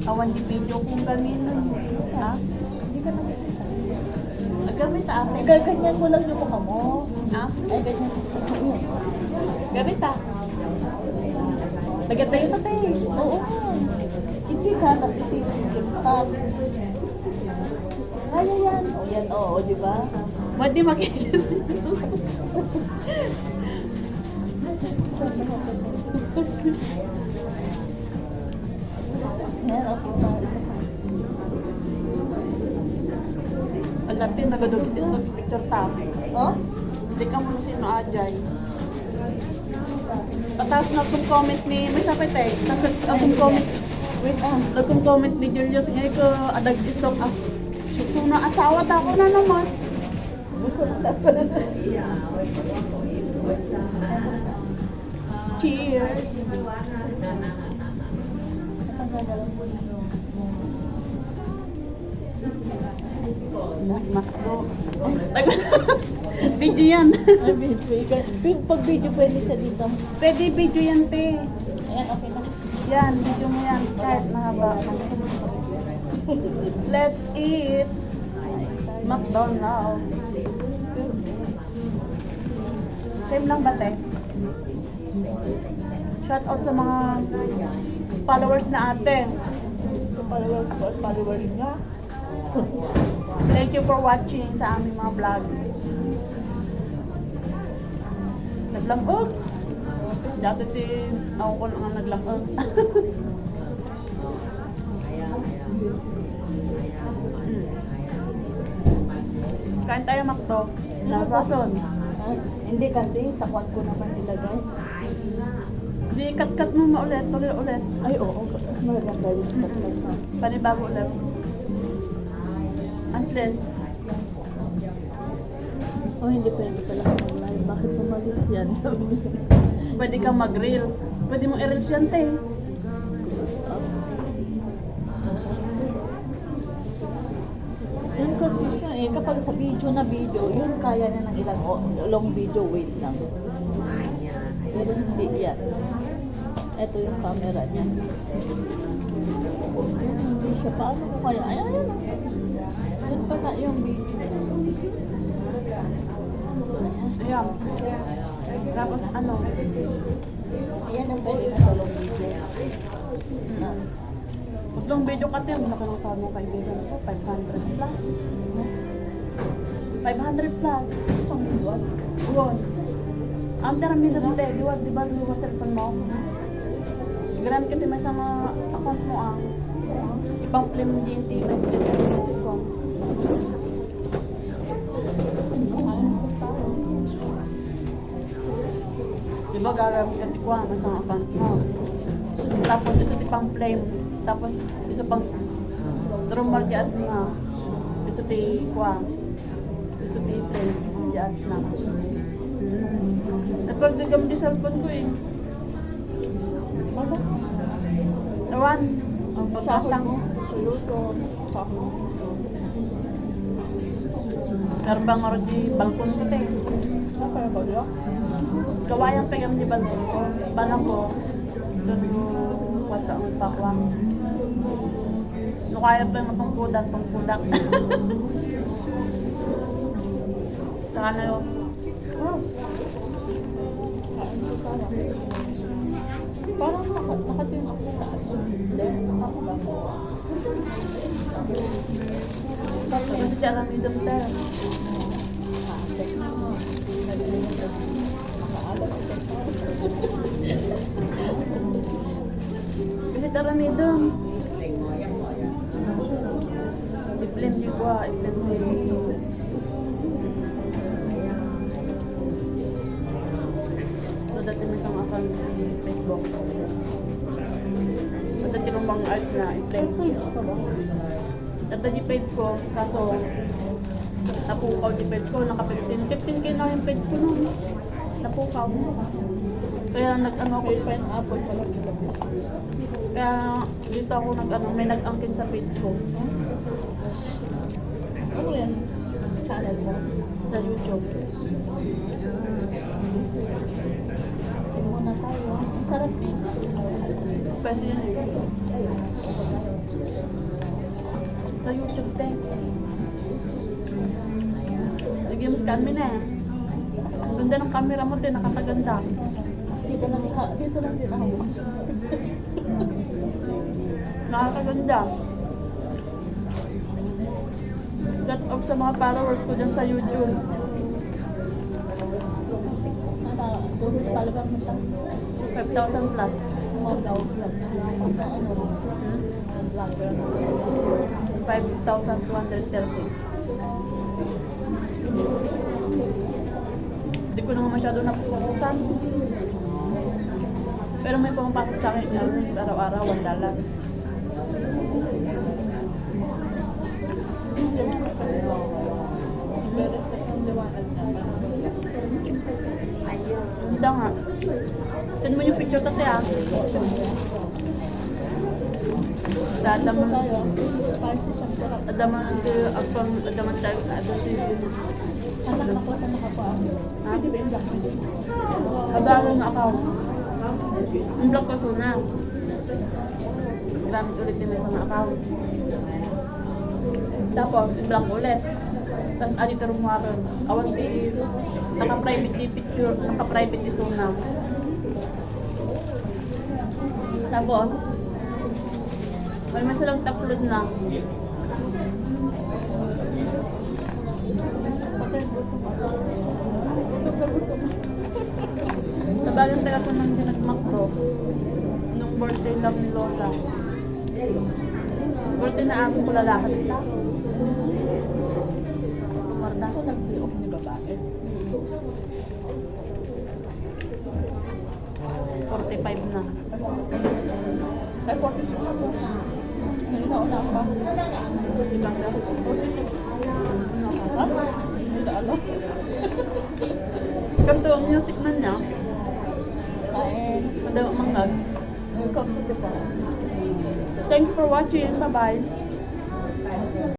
Awan di video kung gamitin. Ha? Hindi ka nakikita. Gamit ate. Ganyan mo lang yung mukha mo. Ha? Ay, ganyan. Gamit Maganda yun ate. Oo. Hindi ka nasisipin ka. Kaya yan. O yan, oo, di ba? Madi makikita. Yan, okay na. Alapin, nagadugis is to picture ta. Oh? Hindi ka mo sino ajay. Pataas na itong comment ni may sapit eh. Tapos akong comment. Wait, Nagkong comment ni Julius ngayon ko adag istok as. Kung na asawa ta ko na naman. Cheers. Makdo. Video yan. Pag video pwede siya dito. Pwede video yan te. Ayan, okay na. Yan, video mo yan. Kahit mahaba. Let's eat. McDonald's. Same lang ba te? Shout out sa mga followers na ate. Followers niya. Thank you for watching sa aming mga vlog. Naglangog. Dati ako ko lang ang naglangog. Kain tayo makto. Narason. Hindi kasi, sa kwan ko naman nilagay. Di cut-cut mo ulit. Ay, oo. Maganda yung cut-cut na. Panibago ulit. At least, Oh, hindi pwede pala mag-live. Bakit umalis yan? Sabi niya. pwede kang mag-reels. Pwede mo i-reels yan, te. Close up. Yan kasi siya eh. Kapag sa video na video, yun kaya na ng ilang long video, wait lang. Pero hindi yan. Ito yung camera niya. Hindi siya. Paano ko kaya? Ayan. Yan pala yung video. Ayan. Tapos ano? Ayan ang pwede na sa long video. Itong video ka din, laki ng tawag ng kaibigan ko, 500 plus. 500 plus. Itong buwan. Yun. Ang darami na rin tayo, di ba luwa sa cellphone mo? Ganun ka din may sama account mo ang ibang film DNT na sa Di ba gagamit ka tikwa na sa account mo? Tapos isa tipang flame. Tapos isa pang normal di ads na. Isa ti kwa. Isa ti flame di ads na. Pero di kami di cellphone ko eh. Ewan. Ang pagkatang. Solution. Karbang oras di balkon ko tayo. Kaya ba yun? Kawayang pegam di balkon ko. Balang ko. Doon ko wala ang pakwang. No kaya pa yung matungkudak. Saka na yun. Oh. Parang nakating ako sa taas. Hindi, nakakabang. Kasi di alam yung doktor. Kasi tarami doon. I-blend di ko, i-blend di. So dati na sa account ni Facebook. So dati nung mga ads na i-blend. Dati di page ko, kaso napukaw di page ko, naka 15k na yung page ko nun. Napukaw. Kaya nag-ano ako, Pineapple pala sila. kaya dito ako nag-ano, may nag-angkin sa page ko. Ano yan? Channel mo? Sa YouTube. Tingnan muna tayo. Ang sarap eh. Especially, Sa YouTube, te. Nag-games ka amin eh. Ang ganda ng camera mo, te. Nakakaganda. Dito lang din ako. Nakakaganda. Shout out sa mga followers ko dyan sa YouTube. Doon talaga mo sa 5,000 plus. mga vlog lang. Ano, vlogger. 5,230. Hindi ko naman masyado napupusan. Pero may pumapasok sa akin earnings araw-araw, $1. Ganda nga. Send mo yung picture tate ah. Dadaman Tayo, spicy siyang sarap. adaman adaman tayo na adaman. Anak na ko sa makapa. Pwede ba yung black mo din? Adalan na account. Ang block ko suna. Gamit ulit din sa account. Tapos, i-block ulit. Tapos, adito rumaron. Awan di, naka-private di picture, naka-private di suna. Tapos, may silang upload na. Nabagang taga ko nang dinagmakro nung birthday lang ni Lola. Birthday na ako ko lalakad ito. Tumarta. So, nag-off ni babae. 45 na. Ay, 46 ako. Nauna ako. Ilang na? 46. Ha? Hindi na alam. Kanto ang music na niya. Kain. Madaw mangag. Ikaw kasi pa. Thanks for watching. Bye-bye.